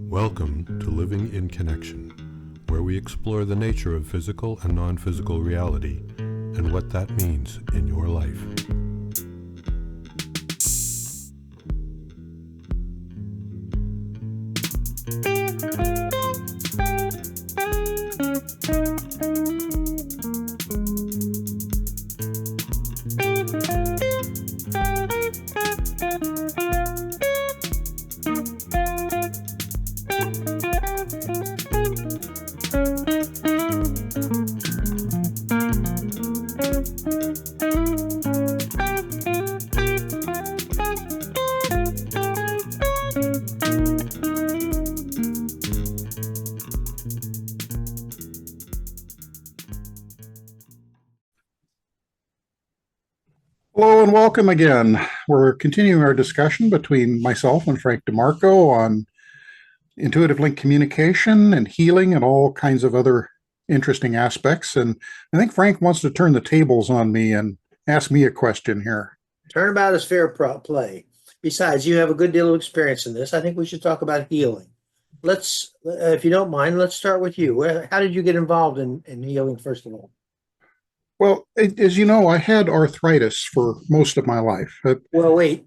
Welcome to Living in Connection, where we explore the nature of physical and non-physical reality and what that means in your life. Hello and welcome again. We're continuing our discussion between myself and Frank DeMarco on intuitive link communication and healing and all kinds of other interesting aspects. And I think Frank wants to turn the tables on me and ask me a question here. Turnabout is fair play. Besides, you have a good deal of experience in this. I think we should talk about healing. Let's, if you don't mind, let's start with you. How did you get involved in healing, first of all? Well, as you know, I had arthritis for most of my life. Well, wait,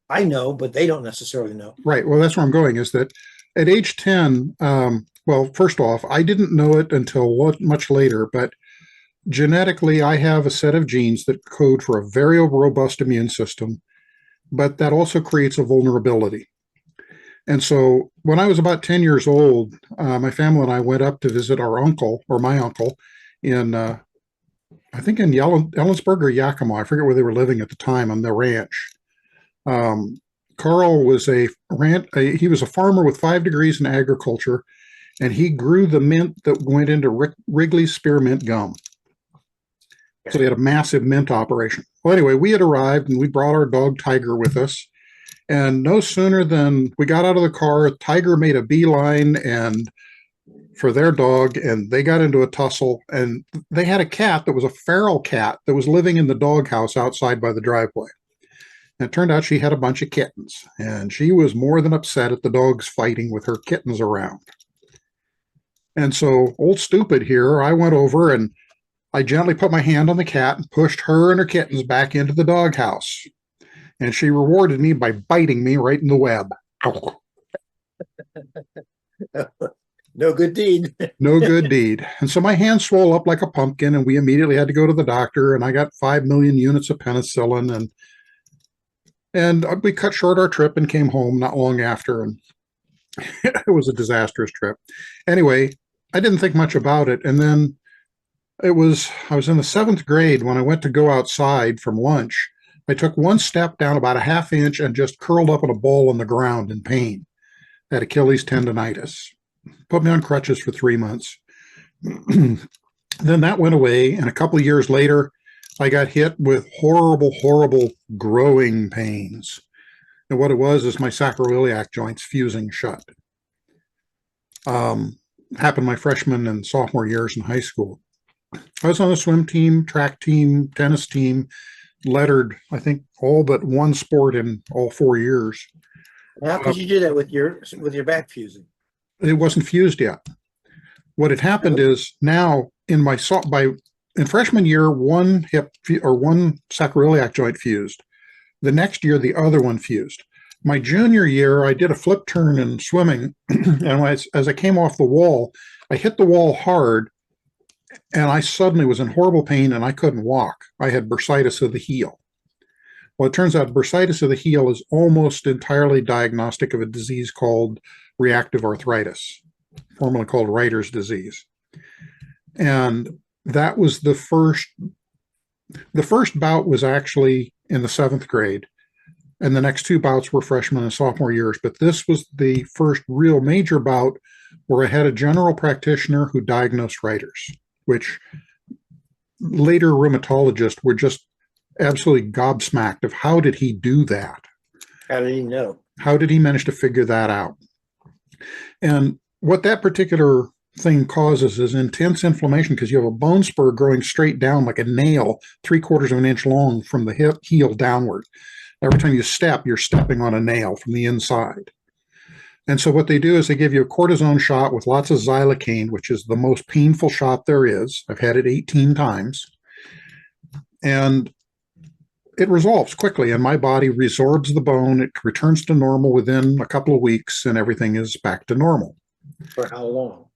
I know, but they don't necessarily know. Right. Well, that's where I'm going, is that at age 10, well, first off, I didn't know it until much later, but genetically, I have a set of genes that code for a very robust immune system, but that also creates a vulnerability. And so when I was about 10 years old, my family and I went up to visit our uncle, or my uncle, in I think in Ellensburg or Yakima. I forget where they were living at the time on the ranch. Carl was he was a farmer with 5 degrees in agriculture, and he grew the mint that went into Wrigley's spearmint gum. So he had a massive mint operation. Well, anyway, we had arrived and we brought our dog Tiger with us. And no sooner than we got out of the car, Tiger made a beeline for their dog, and they got into a tussle. And they had a cat that was a feral cat that was living in the doghouse outside by the driveway. And it turned out she had a bunch of kittens, and she was more than upset at the dogs fighting with her kittens around. And so, old stupid here, I went over and I gently put my hand on the cat and pushed her and her kittens back into the doghouse. And she rewarded me by biting me right in the web. No good deed. No good deed. And so my hand swelled up like a pumpkin, and we immediately had to go to the doctor, and I got 5 million units of penicillin, and we cut short our trip and came home not long after, and it was a disastrous trip. Anyway, I didn't think much about it, and then I was in the 7th grade when I went to go outside from lunch. I took one step down about a half inch and just curled up in a ball on the ground in pain. I had Achilles tendonitis. Put me on crutches for 3 months. Then that went away, and a couple of years later, I got hit with horrible, horrible growing pains. And what it was is my sacroiliac joints fusing shut. Happened my freshman and sophomore years in high school. I was on the swim team, track team, tennis team, lettered, I think, all but one sport in all 4 years. How could you do that with your back fusing? It wasn't fused yet. What had happened is now in freshman year, one hip or one sacroiliac joint fused. The next year, the other one fused. My junior year, I did a flip turn in swimming, and as I came off the wall, I hit the wall hard, and I suddenly was in horrible pain, and I couldn't walk. I had bursitis of the heel. Well, it turns out bursitis of the heel is almost entirely diagnostic of a disease called reactive arthritis, formerly called Reiter's disease. And that was the first bout was actually in the 7th grade, and the next 2 bouts were freshman and sophomore years. But this was the first real major bout where I had a general practitioner who diagnosed Reiter's, which later rheumatologists were just absolutely gobsmacked of how did he do that? How did he know? How did he manage to figure that out? And what that particular thing causes is intense inflammation, because you have a bone spur growing straight down like a nail, 3/4 of an inch long from the heel downward. Every time you step, you're stepping on a nail from the inside. And so what they do is they give you a cortisone shot with lots of xylocaine, which is the most painful shot there is. I've had it 18 times. And it resolves quickly, and my body resorbs the bone. It returns to normal within a couple of weeks, and everything is back to normal. For how long?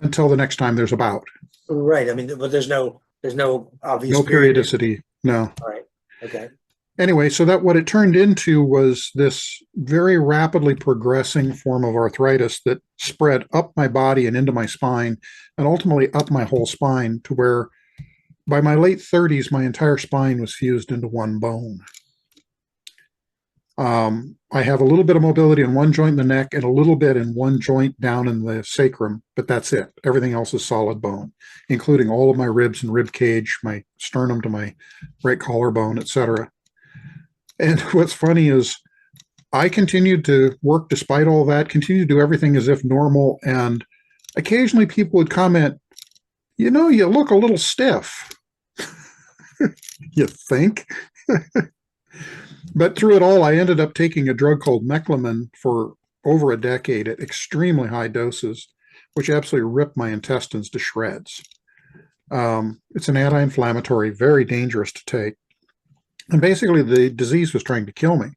Until the next time there's a bout. Right. I mean, but there's no obvious No periodicity. No. All right. Okay. Anyway, so that what it turned into was this very rapidly progressing form of arthritis that spread up my body and into my spine, and ultimately up my whole spine, to where by my late 30s, my entire spine was fused into one bone. I have a little bit of mobility in one joint in the neck and a little bit in one joint down in the sacrum, but that's it. Everything else is solid bone, including all of my ribs and rib cage, my sternum to my right collarbone, etc. And what's funny is I continued to work despite all that, continued to do everything as if normal, and occasionally people would comment, you know, you look a little stiff. You think? But through it all, I ended up taking a drug called Meclamin for over a decade at extremely high doses, which absolutely ripped my intestines to shreds. It's an anti-inflammatory, very dangerous to take. And basically, the disease was trying to kill me.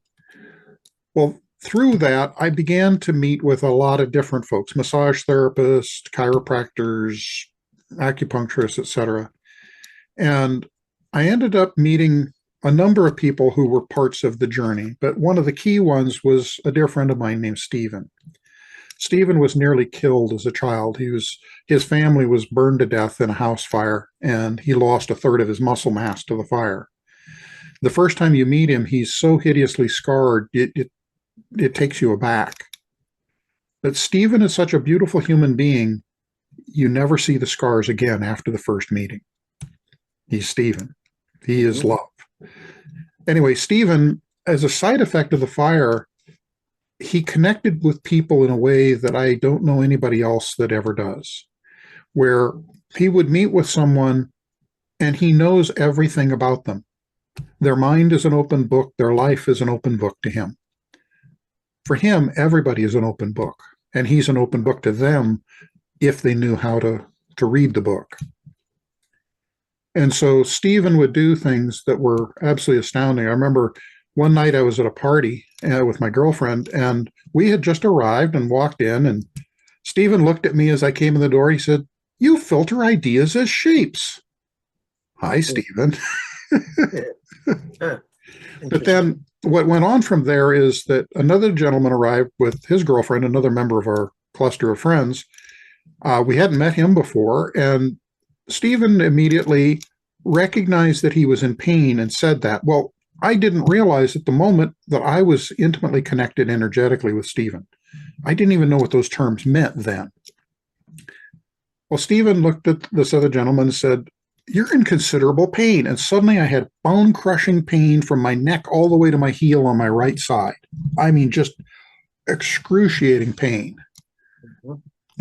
Well, through that, I began to meet with a lot of different folks, massage therapists, chiropractors, acupuncturists, etc. And I ended up meeting a number of people who were parts of the journey, but one of the key ones was a dear friend of mine named Stephen. Stephen was nearly killed as a child. His family was burned to death in a house fire, and he lost a third of his muscle mass to the fire. The first time you meet him, he's so hideously scarred, it takes you aback. But Stephen is such a beautiful human being, you never see the scars again after the first meeting. He's Stephen. He is love. Anyway, Stephen, as a side effect of the fire, he connected with people in a way that I don't know anybody else that ever does, where he would meet with someone and he knows everything about them. Their mind is an open book. Their life is an open book to him. For him, everybody is an open book, and he's an open book to them if they knew how to read the book. And so Stephen would do things that were absolutely astounding. I remember one night I was at a party with my girlfriend, and we had just arrived and walked in, and Stephen looked at me as I came in the door. He said, "You filter ideas as shapes." Hi, Stephen. But then what went on from there is that another gentleman arrived with his girlfriend, another member of our cluster of friends. We hadn't met him before, and Stephen immediately recognized that he was in pain and said that. Well, I didn't realize at the moment that I was intimately connected energetically with Stephen. I didn't even know what those terms meant then. Well, Stephen looked at this other gentleman and said, "You're in considerable pain." And suddenly I had bone-crushing pain from my neck all the way to my heel on my right side. I mean, just excruciating pain.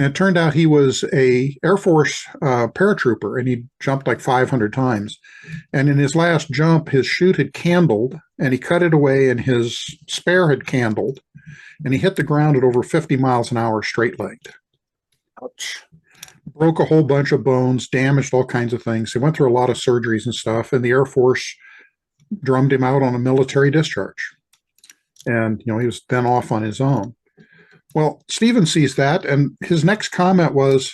And it turned out he was a Air Force paratrooper, and he jumped like 500 times. And in his last jump, his chute had candled, and he cut it away, and his spare had candled, and he hit the ground at over 50 miles an hour straight-legged. Ouch. Broke a whole bunch of bones, damaged all kinds of things. He went through a lot of surgeries and stuff, and the Air Force drummed him out on a military discharge. And, he was then off on his own. Well, Stephen sees that, and his next comment was,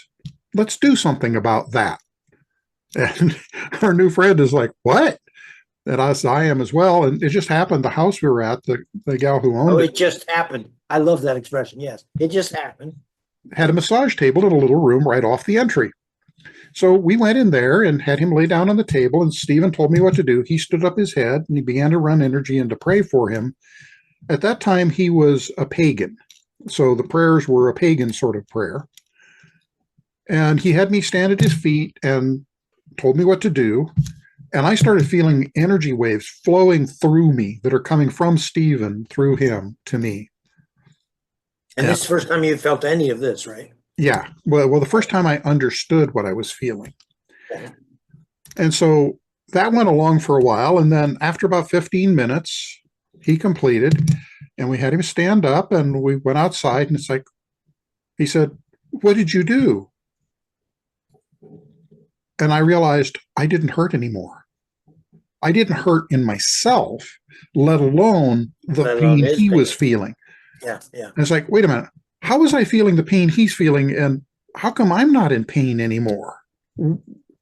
"Let's do something about that." And our new friend is like, "What?" And I am as well. And it just happened. The house we were at, the gal who owned it just happened. I love that expression. Yes, it just happened. Had a massage table in a little room right off the entry. So we went in there and had him lay down on the table, and Stephen told me what to do. He stood up his head, and he began to run energy and to pray for him. At that time, he was a pagan. So the prayers were a pagan sort of prayer. And he had me stand at his feet and told me what to do. And I started feeling energy waves flowing through me that are coming from Stephen through him to me. And this is the first time you felt any of this, right? Yeah. Well, the first time I understood what I was feeling. Okay. And so that went along for a while. And then after about 15 minutes, he completed. And we had him stand up, and we went outside, and it's like, he said, "What did you do?" And I realized I didn't hurt anymore. I didn't hurt in myself, let alone the Let alone pain his he was pain. feeling. Yeah, yeah. And it's like, wait a minute, how was I feeling the pain he's feeling, and how come I'm not in pain anymore?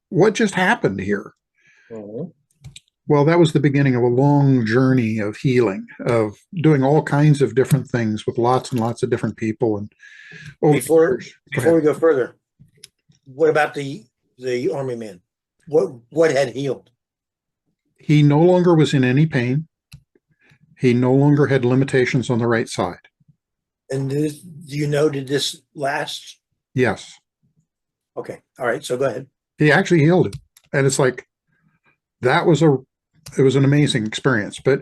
What just happened here? Mhm. Well, that was the beginning of a long journey of healing, of doing all kinds of different things with lots and lots of different people. And over the Before years- before we go further, what about the army man? What had healed? he no longer was in any pain. He no longer had limitations on the right side. And do you know, did this last? Yes, Okay, all right. So go ahead. he actually healed it. And it's like, it was an amazing experience. But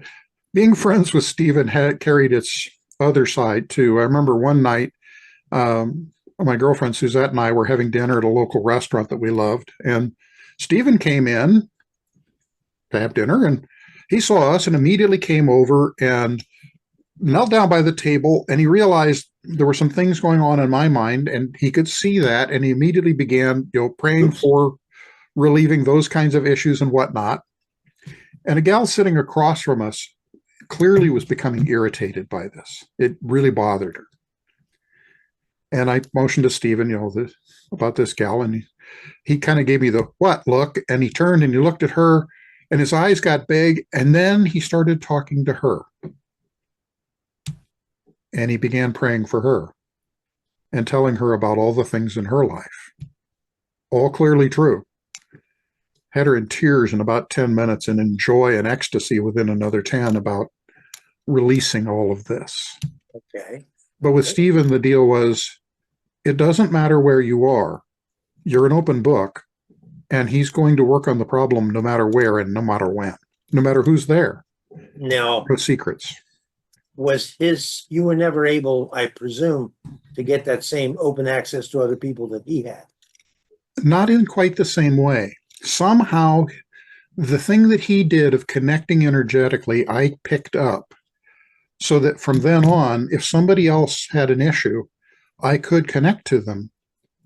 being friends with Stephen had carried its other side too. I remember one night, my girlfriend Suzette and I were having dinner at a local restaurant that we loved, and Stephen came in to have dinner, and he saw us and immediately came over and knelt down by the table, and he realized there were some things going on in my mind, and he could see that, and he immediately began, praying for relieving those kinds of issues and whatnot. And a gal sitting across from us clearly was becoming irritated by this. It really bothered her. And I motioned to Stephen, about this gal, and he kind of gave me the what look, and he turned and he looked at her, and his eyes got big, and then he started talking to her. And he began praying for her and telling her about all the things in her life, all clearly true. Had her in tears in about 10 minutes and in joy and ecstasy within another 10 about releasing all of this. Okay. But with Stephen, the deal was, it doesn't matter where you are. You're an open book, and he's going to work on the problem no matter where and no matter when, no matter who's there. Now, No secrets. you were never able, I presume, to get that same open access to other people that he had. Not in quite the same way. Somehow, the thing that he did of connecting energetically, I picked up, so that from then on, if somebody else had an issue, I could connect to them,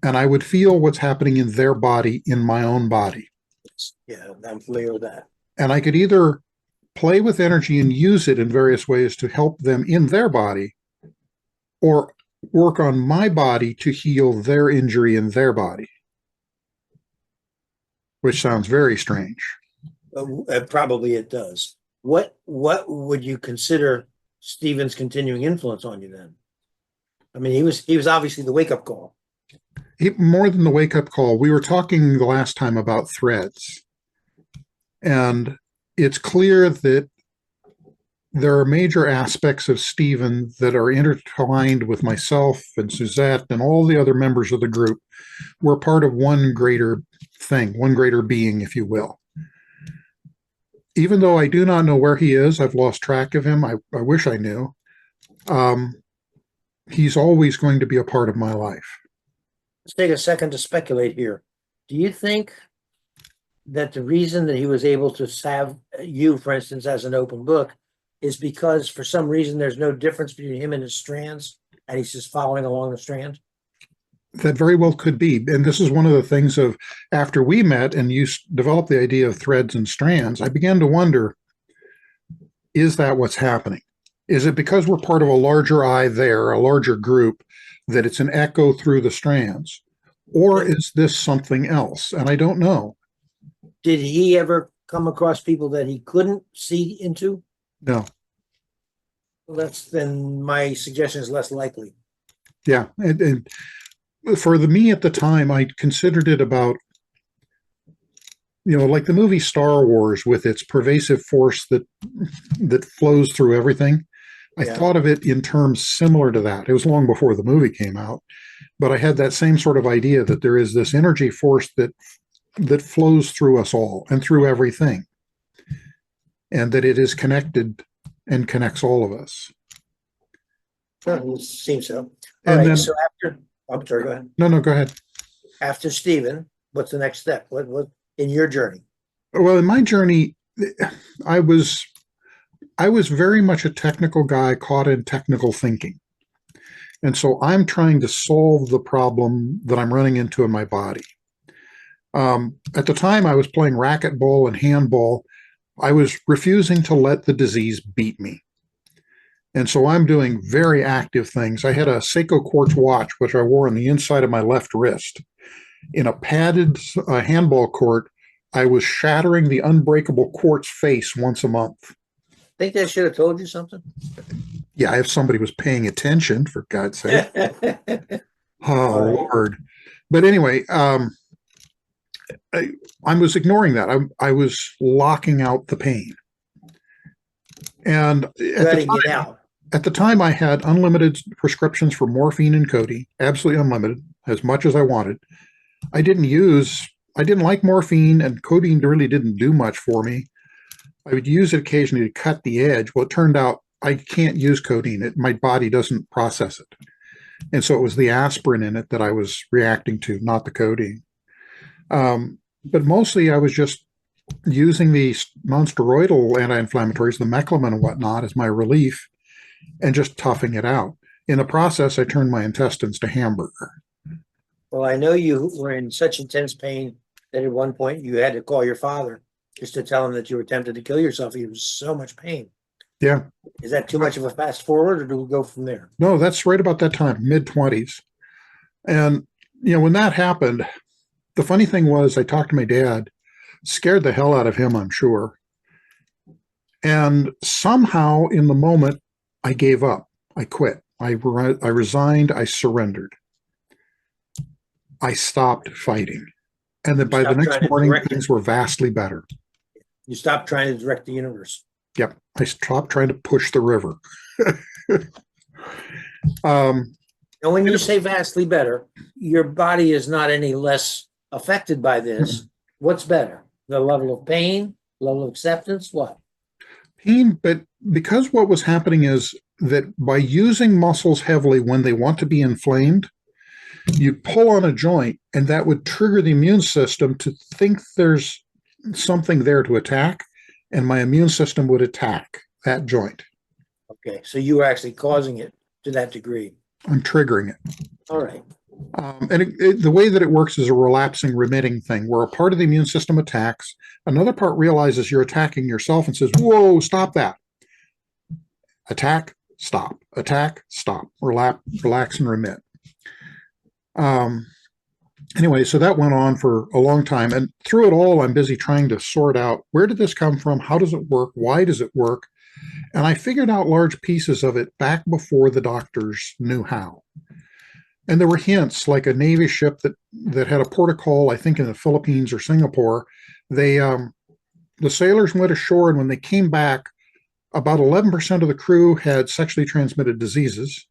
and I would feel what's happening in their body in my own body. Yeah, I'm familiar with that. And I could either play with energy and use it in various ways to help them in their body, or work on my body to heal their injury in their body, which sounds very strange. Probably it does. What would you consider Stephen's continuing influence on you then? I mean, he was obviously the wake-up call. More than the wake-up call, we were talking the last time about threads. And it's clear that there are major aspects of Stephen that are intertwined with myself and Suzette and all the other members of the group. We're part of one greater thing, one greater being, if you will. Even though I do not know where he is, I've lost track of him. I wish I knew. He's always going to be a part of my life. Let's take a second to speculate here. Do you think that the reason that he was able to have you, for instance, as an open book is because for some reason there's no difference between him and his strands, and he's just following along the strand? That very well could be. And this is one of the things of, after we met and you developed the idea of threads and strands, I began to wonder, is that what's happening? Is it because we're part of a larger I there, a larger group, that it's an echo through the strands? Or is this something else? And I don't know. Did he ever come across people that he couldn't see into? No. Well, then my suggestion is less likely. Yeah. And for me at the time, I considered it about, like the movie Star Wars with its pervasive force that flows through everything. I thought of it in terms similar to that. It was long before the movie came out, but I had that same sort of idea that there is this energy force that flows through us all and through everything, and that it is connected and connects all of us. It seems so. All And right. then- So after, I'm sorry, go ahead. No, go ahead. After Stephen, what's the next step? What in your journey? Well, in my journey, I was very much a technical guy caught in technical thinking. And so I'm trying to solve the problem that I'm running into in my body. At the time I was playing racquetball and handball, I was refusing to let the disease beat me. And so I'm doing very active things. I had a Seiko quartz watch, which I wore on the inside of my left wrist. In a padded handball court, I was shattering the unbreakable quartz face once a month. Think that should have told you something? Yeah, if somebody was paying attention, for God's sake. Oh, Right. Lord. But anyway, I was ignoring that. I was locking out the pain. And at the time, I had unlimited prescriptions for morphine and codeine, absolutely unlimited, as much as I wanted. I didn't like morphine, and codeine really didn't do much for me. I would use it occasionally to cut the edge. Well, it turned out I can't use codeine. My body doesn't process it. And so it was the aspirin in it that I was reacting to, not the codeine. But mostly I was just using the non-steroidal anti-inflammatories, the Meclamin and whatnot, as my relief, and just toughing it out. In the process, I turned my intestines to hamburger. Well, I know you were in such intense pain that at one point you had to call your father just to tell him that you were tempted to kill yourself. He was so much pain. Yeah. Is that too much of a fast forward, or do we go from there? No, that's right about that time, mid-20s. And, when that happened, the funny thing was I talked to my dad, scared the hell out of him, I'm sure. And somehow in the moment, I gave up. I quit. I resigned. I surrendered. I stopped fighting. And then by the next morning, things were vastly better. You stopped trying to direct the universe. Yep. I stopped trying to push the river. And when you say vastly better, your body is not any less affected by this. What's better? The level of pain, level of acceptance, what? Pain, but because what was happening is that by using muscles heavily when they want to be inflamed, you pull on a joint and that would trigger the immune system to think there's something there to attack, and my immune system would attack that joint. Okay, so you were actually causing it to that degree. I'm triggering it. All right. And the way that it works is a relapsing remitting thing, where a part of the immune system attacks, another part realizes you're attacking yourself and says, whoa, stop that. Attack, stop. Attack, stop. Relax and remit. Anyway, so that went on for a long time. And through it all, I'm busy trying to sort out, where did this come from? How does it work? Why does it work? And I figured out large pieces of it back before the doctors knew how. And there were hints, like a Navy ship that had a port of call, I think in the Philippines or Singapore. The sailors went ashore, and when they came back, about 11% of the crew had sexually transmitted diseases.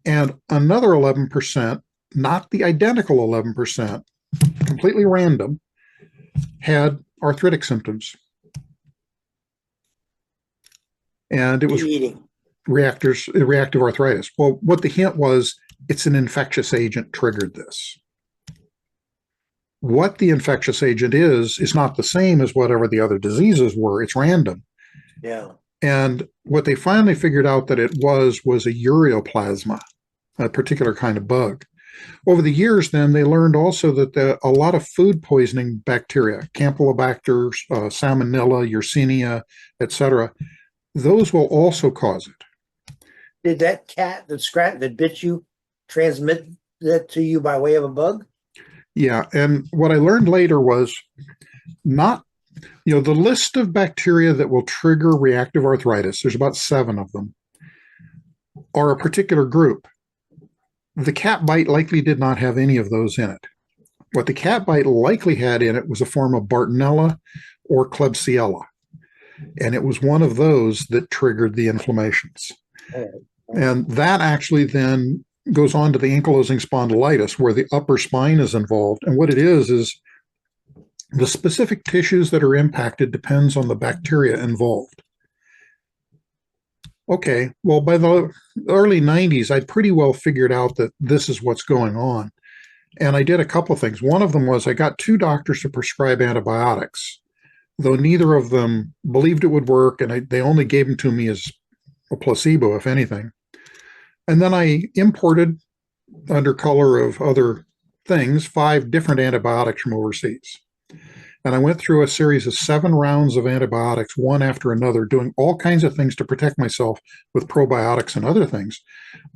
And another 11%, not the identical 11%, completely random, had arthritic symptoms. And it was reactive arthritis. Well, what the hint was, it's an infectious agent triggered this. What the infectious agent is not the same as whatever the other diseases were. It's random. Yeah. And what they finally figured out that it was a ureoplasma, a particular kind of bug. Over the years, then, they learned also that a lot of food poisoning bacteria, Campylobacter, Salmonella, Yersinia, etc., those will also cause it. Did that cat that bit you transmit that to you by way of a bug? Yeah, and what I learned later was not, the list of bacteria that will trigger reactive arthritis, there's about 7 of them, are a particular group. The cat bite likely did not have any of those in it. What the cat bite likely had in it was a form of Bartonella or Klebsiella. And it was one of those that triggered the inflammations. And that actually then goes on to the ankylosing spondylitis, where the upper spine is involved. And what it is the specific tissues that are impacted depends on the bacteria involved. Okay, well, by the early 90s, I'd pretty well figured out that this is what's going on. And I did a couple of things. One of them was I got 2 doctors to prescribe antibiotics though neither of them believed it would work, and they only gave them to me as a placebo, if anything. And then I imported, under color of other things, 5 different antibiotics from overseas. And I went through a series of 7 rounds of antibiotics, one after another, doing all kinds of things to protect myself with probiotics and other things.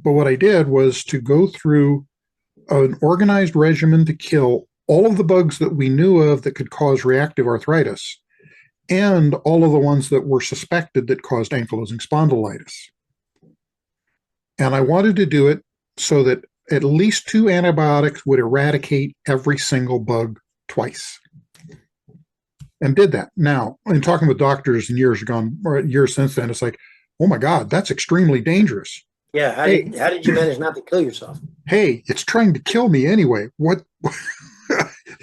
But what I did was to go through an organized regimen to kill all of the bugs that we knew of that could cause reactive arthritis, and all of the ones that were suspected that caused ankylosing spondylitis. And I wanted to do it so that at least 2 antibiotics would eradicate every single bug twice. And did that. Now, in talking with doctors in years gone, or years since then, it's like, oh my God, that's extremely dangerous. Yeah. How did you manage not to kill yourself? Hey, it's trying to kill me anyway. What?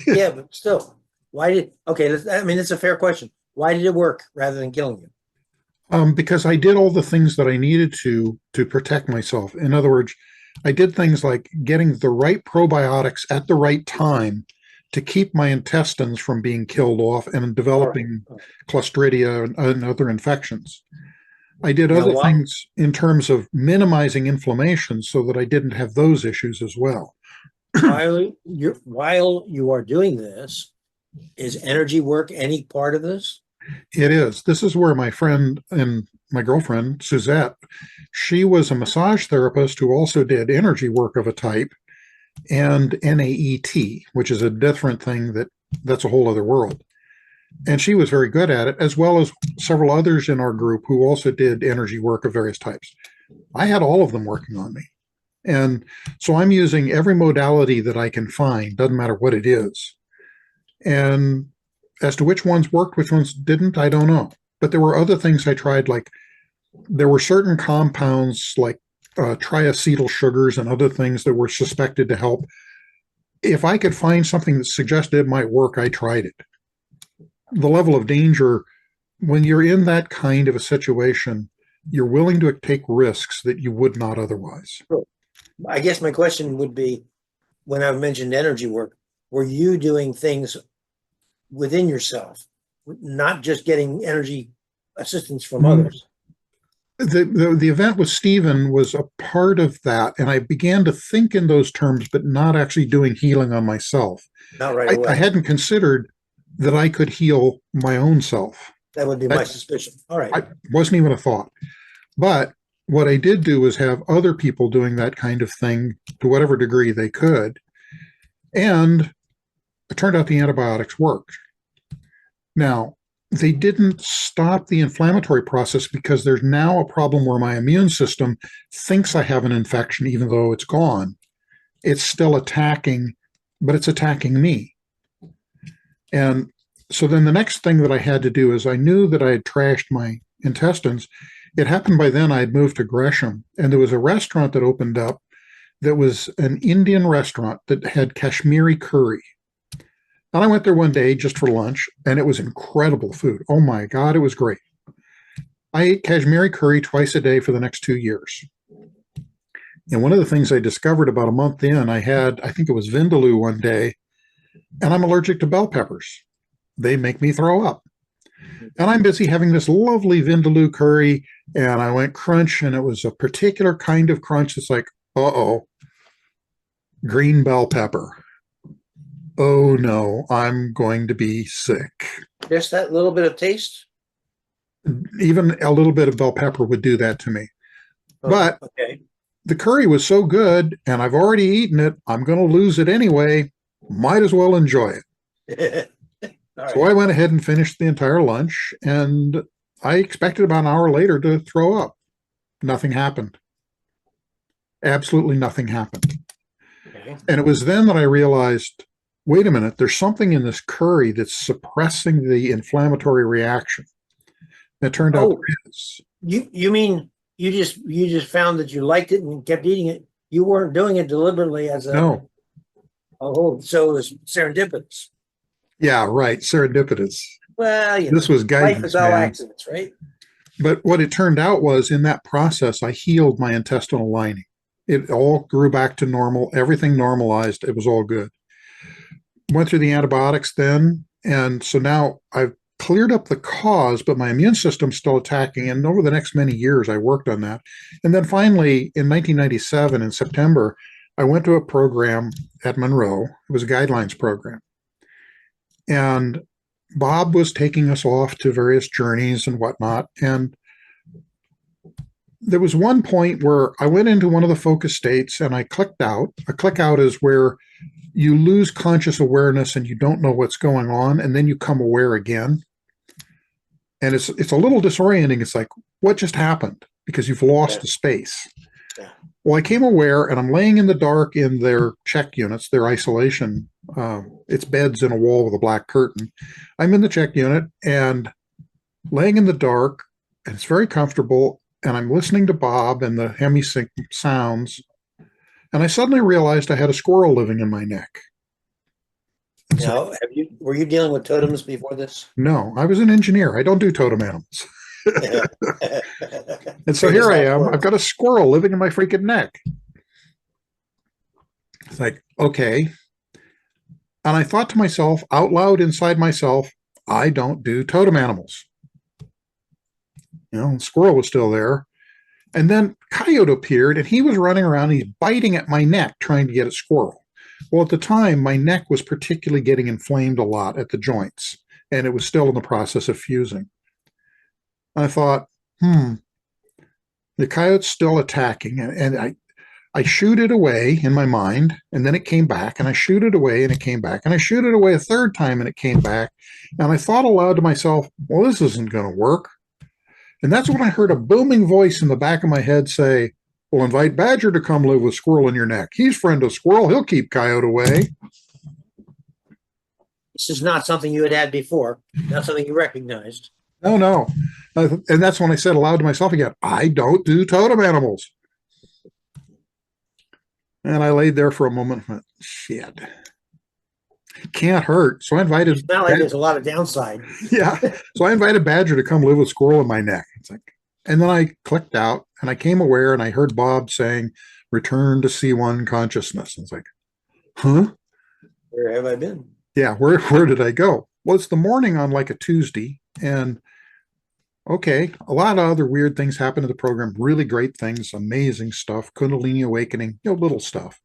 Yeah, but still, it's a fair question. Why did it work rather than killing you? Because I did all the things that I needed to protect myself. In other words, I did things like getting the right probiotics at the right time to keep my intestines from being killed off and developing Clostridia and other infections. I did other things in terms of minimizing inflammation so that I didn't have those issues as well. While you are doing this, is energy work any part of this? It is. This is where my friend and my girlfriend, Suzette, she was a massage therapist who also did energy work of a type, and NAET, which is a different thing that's a whole other world. And she was very good at it, as well as several others in our group who also did energy work of various types. I had all of them working on me. And so I'm using every modality that I can find, doesn't matter what it is. And as to which ones worked, which ones didn't, I don't know. But there were other things I tried, like there were certain compounds like triacetyl sugars and other things that were suspected to help. If I could find something that suggested it might work, I tried it. The level of danger, when you're in that kind of a situation, you're willing to take risks that you would not otherwise. I guess my question would be, when I've mentioned energy work, were you doing things within yourself, not just getting energy assistance from others? The event with Stephen was a part of that, and I began to think in those terms, but not actually doing healing on myself. Not right away. I hadn't considered that I could heal my own self. That would be my suspicion. All right. I wasn't even a thought. But what I did do was have other people doing that kind of thing to whatever degree they could. And it turned out the antibiotics worked. Now, they didn't stop the inflammatory process because there's now a problem where my immune system thinks I have an infection, even though it's gone. It's still attacking, but it's attacking me. And so then the next thing that I had to do is I knew that I had trashed my intestines. It happened by then I had moved to Gresham, and there was a restaurant that opened up that was an Indian restaurant that had Kashmiri curry. And I went there one day just for lunch, and it was incredible food. Oh my God, it was great. I ate Kashmiri curry twice a day for the next 2 years. And one of the things I discovered about a month in, I think it was Vindaloo one day, and I'm allergic to bell peppers. They make me throw up. And I'm busy having this lovely Vindaloo curry, and I went crunch, and it was a particular kind of crunch. It's like, uh-oh, green bell pepper. Oh no, I'm going to be sick. Just that little bit of taste? Even a little bit of bell pepper would do that to me. Oh, but okay. The curry was so good, and I've already eaten it. I'm going to lose it anyway. Might as well enjoy it. So I went ahead and finished the entire lunch, and I expected about an hour later to throw up. Nothing happened. Absolutely nothing happened. Okay. And it was then that I realized, wait a minute, there's something in this curry that's suppressing the inflammatory reaction. It turned out there is. You mean you just found that you liked it and kept eating it? You weren't doing it deliberately as a no. Oh, so it was serendipitous. Yeah, right. Serendipitous. Well, this was guidance. Life is all accidents, right? But what it turned out was, in that process, I healed my intestinal lining. It all grew back to normal. Everything normalized. It was all good. Went through the antibiotics then, and so now I've cleared up the cause, but my immune system's still attacking. And over the next many years, I worked on that. And then finally, in 1997, in September, I went to a program at Monroe. It was a guidelines program. And Bob was taking us off to various journeys and whatnot. And there was one point where I went into one of the focus states and I clicked out. A click out is where you lose conscious awareness and you don't know what's going on, and then you come aware again. And it's a little disorienting. It's like, what just happened? Because you've lost the space. Yeah. Well, I came aware, and I'm laying in the dark in their check units, their isolation. It's beds in a wall with a black curtain. I'm in the check unit and laying in the dark, and it's very comfortable. And I'm listening to Bob and the hemisync sounds. And I suddenly realized I had a squirrel living in my neck. Now, were you dealing with totems before this? No, I was an engineer. I don't do totem animals. And so here I am. I've got a squirrel living in my freaking neck. It's like, okay. And I thought to myself, out loud inside myself, I don't do totem animals. You know, the squirrel was still there. And then coyote appeared, and he was running around. And he's biting at my neck, trying to get at squirrel. Well, at the time, my neck was particularly getting inflamed a lot at the joints, and it was still in the process of fusing. I thought, the coyote's still attacking, and I shoot it away in my mind, and then it came back, and I shoot it away, and it came back, and I shoot it away a third time, and it came back. And I thought aloud to myself, well, this isn't going to work. And that's when I heard a booming voice in the back of my head say, well, invite Badger to come live with Squirrel in your neck. He's friend of Squirrel. He'll keep Coyote away. This is not something you had before, not something you recognized. No. And that's when I said aloud to myself again, I don't do totem animals. And I laid there for a moment and went, shit. Can't hurt. So I invited. It's not like there's a lot of downside. Yeah. So I invited Badger to come live with Squirrel in my neck. It's like, and then I clicked out and I came aware and I heard Bob saying, return to C1 consciousness. And it's like, huh? Where have I been? Yeah. Where did I go? Well, it's the morning on like a Tuesday. And okay, a lot of other weird things happen in the program. Really great things, amazing stuff, Kundalini awakening, little stuff.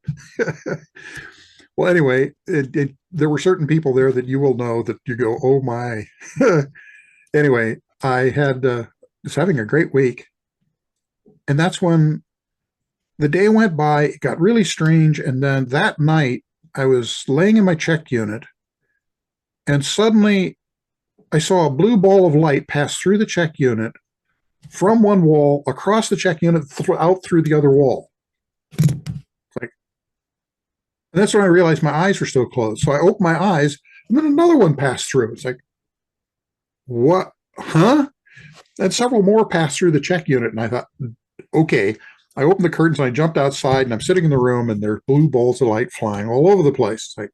Well, anyway, there were certain people there that you will know that you go, oh my. Anyway, I was having a great week. And that's when the day went by, it got really strange. And then that night, I was laying in my check unit, and suddenly I saw a blue ball of light pass through the check unit from one wall across the check unit out through the other wall. And that's when I realized my eyes were still closed. So I opened my eyes, and then another one passed through. It's like, what? Huh? And several more passed through the check unit. And I thought, okay. I opened the curtains, and I jumped outside, and I'm sitting in the room, and there's blue balls of light flying all over the place. It's like,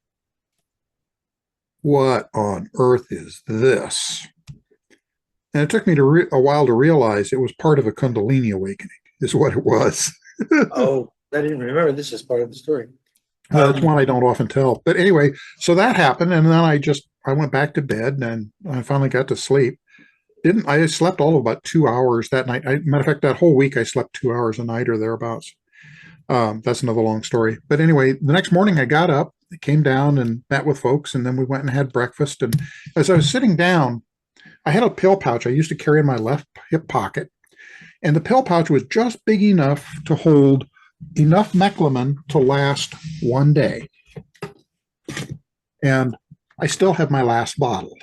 what on earth is this? And it took me a while to realize it was part of a Kundalini awakening, is what it was. Oh, I didn't remember this as part of the story. That's one I don't often tell. But anyway, so that happened, and then I went back to bed, and I finally got to sleep. I slept all of about 2 hours that night. Matter of fact, that whole week I slept 2 hours a night or thereabouts. That's another long story. But anyway, the next morning I got up, came down and met with folks, and then we went and had breakfast. And as I was sitting down, I had a pill pouch I used to carry in my left hip pocket. And the pill pouch was just big enough to hold enough Meclamin to last one day. And I still have my last bottle.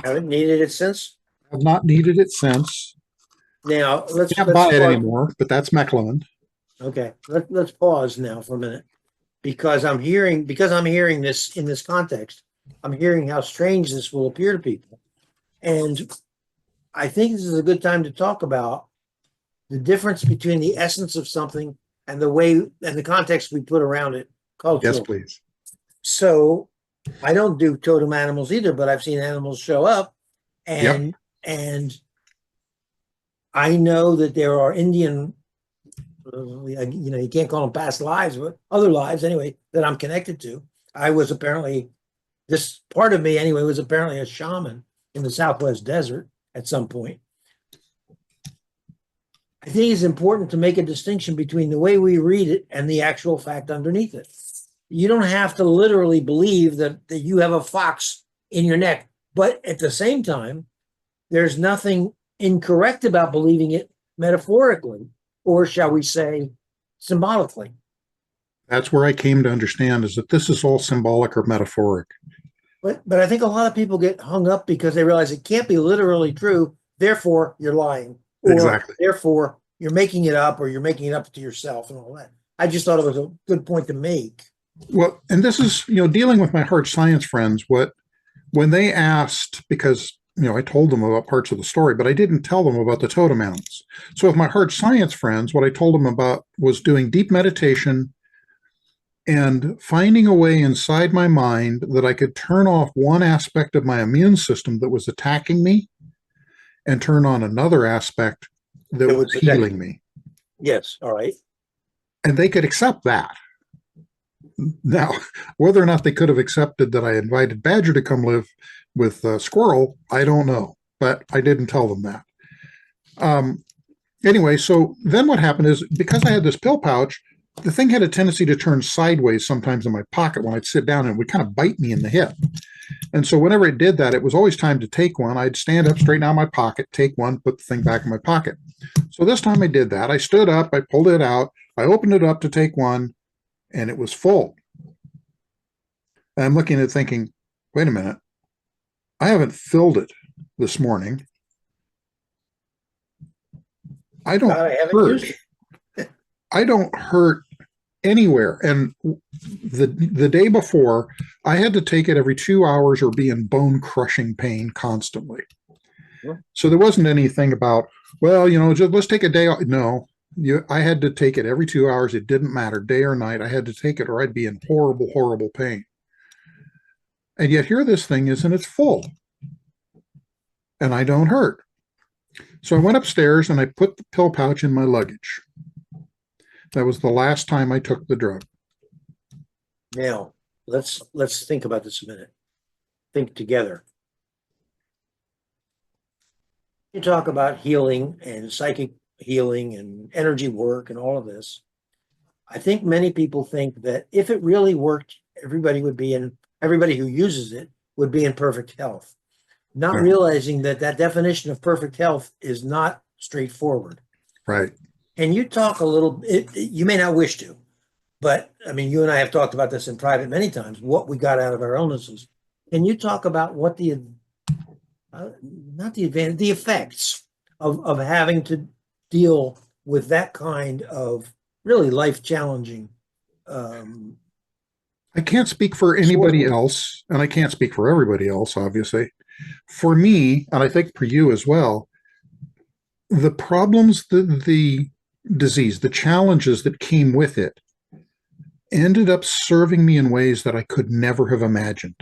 Haven't needed it since? I've not needed it since. Now, let's Can't buy it anymore, but that's Meclamin. Okay, let's pause now for a minute, because I'm hearing this in this context. I'm hearing how strange this will appear to people, and I think this is a good time to talk about the difference between the essence of something and the way and the context we put around it. Culturally. Yes, please. So I don't do totem animals either, but I've seen animals show up, and I know that there are Indian, you can't call them past lives, but other lives anyway, that I'm connected to. I was apparently this part of me anyway was apparently a shaman in the Southwest desert at some point. I think it's important to make a distinction between the way we read it and the actual fact underneath it. You don't have to literally believe that you have a fox in your neck, but at the same time, there's nothing incorrect about believing it metaphorically, or shall we say, symbolically. That's where I came to understand, is that this is all symbolic or metaphoric. But I think a lot of people get hung up because they realize it can't be literally true, therefore you're lying. Or Exactly. therefore you're making it up, or you're making it up to yourself and all that. I just thought it was a good point to make. Well, and this is, dealing with my hard science friends, when they asked, because, I told them about parts of the story, but I didn't tell them about the totem animals. So with my hard science friends, what I told them about was doing deep meditation and finding a way inside my mind that I could turn off one aspect of my immune system that was attacking me and turn on another aspect that was healing me. Yes. All right. And they could accept that. Now, whether or not they could have accepted that I invited Badger to come live with Squirrel, I don't know, but I didn't tell them that. Anyway, so then what happened is, because I had this pill pouch, the thing had a tendency to turn sideways sometimes in my pocket when I'd sit down, and it would kind of bite me in the hip. And so whenever it did that, it was always time to take one. I'd stand up, straighten out my pocket, take one, put the thing back in my pocket. So this time I did that. I stood up, I pulled it out, I opened it up to take one, and it was full. And I'm looking at it thinking, wait a minute, I haven't filled it this morning. I don't hurt. I don't hurt anywhere. And the day before, I had to take it every 2 hours or be in bone-crushing pain constantly. Sure. So there wasn't anything about, well, just let's take a day off. No, I had to take it every 2 hours. It didn't matter, day or night. I had to take it or I'd be in horrible, horrible pain. And yet here this thing is, and it's full. And I don't hurt. So I went upstairs and I put the pill pouch in my luggage. That was the last time I took the drug. Now, let's think about this a minute. Think together. You talk about healing and psychic healing and energy work and all of this. I think many people think that if it really worked, everybody who uses it would be in perfect health, not realizing that definition of perfect health is not straightforward. Right. And you talk a little, you may not wish to, but I mean, you and I have talked about this in private many times, what we got out of our illnesses. Can you talk about what the effects of having to deal with that kind of really life-challenging? I can't speak for anybody else, and I can't speak for everybody else, obviously. For me, and I think for you as well, the problems, the disease, the challenges that came with it ended up serving me in ways that I could never have imagined.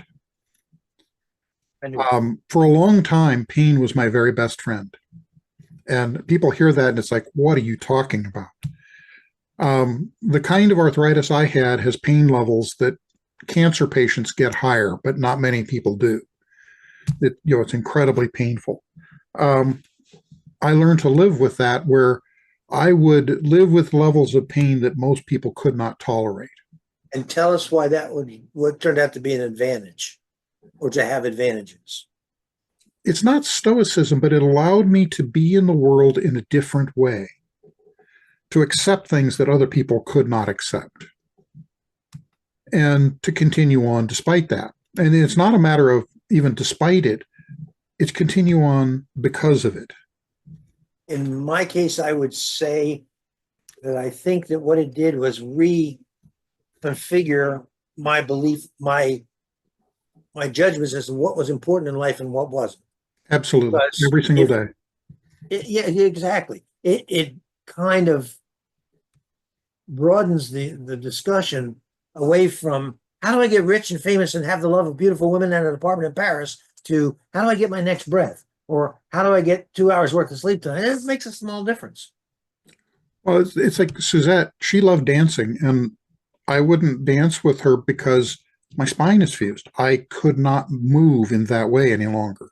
For a long time, pain was my very best friend. And people hear that and it's like, what are you talking about? The kind of arthritis I had has pain levels that cancer patients get higher, but not many people do. It's incredibly painful. I learned to live with that, where I would live with levels of pain that most people could not tolerate. And tell us why that would turn out to be an advantage, or to have advantages. It's not stoicism, but it allowed me to be in the world in a different way, to accept things that other people could not accept, and to continue on despite that. And it's not a matter of even despite it, it's continue on because of it. In my case, I would say that I think that what it did was reconfigure my belief, my judgments as to what was important in life and what wasn't. Absolutely. Every single day. Yeah, exactly. It kind of broadens the discussion away from how do I get rich and famous and have the love of beautiful women and an apartment in Paris to how do I get my next breath, or how do I get 2 hours worth of sleep tonight? It makes a small difference. Well, it's like Suzette, she loved dancing, and I wouldn't dance with her because My spine is fused. I could not move in that way any longer.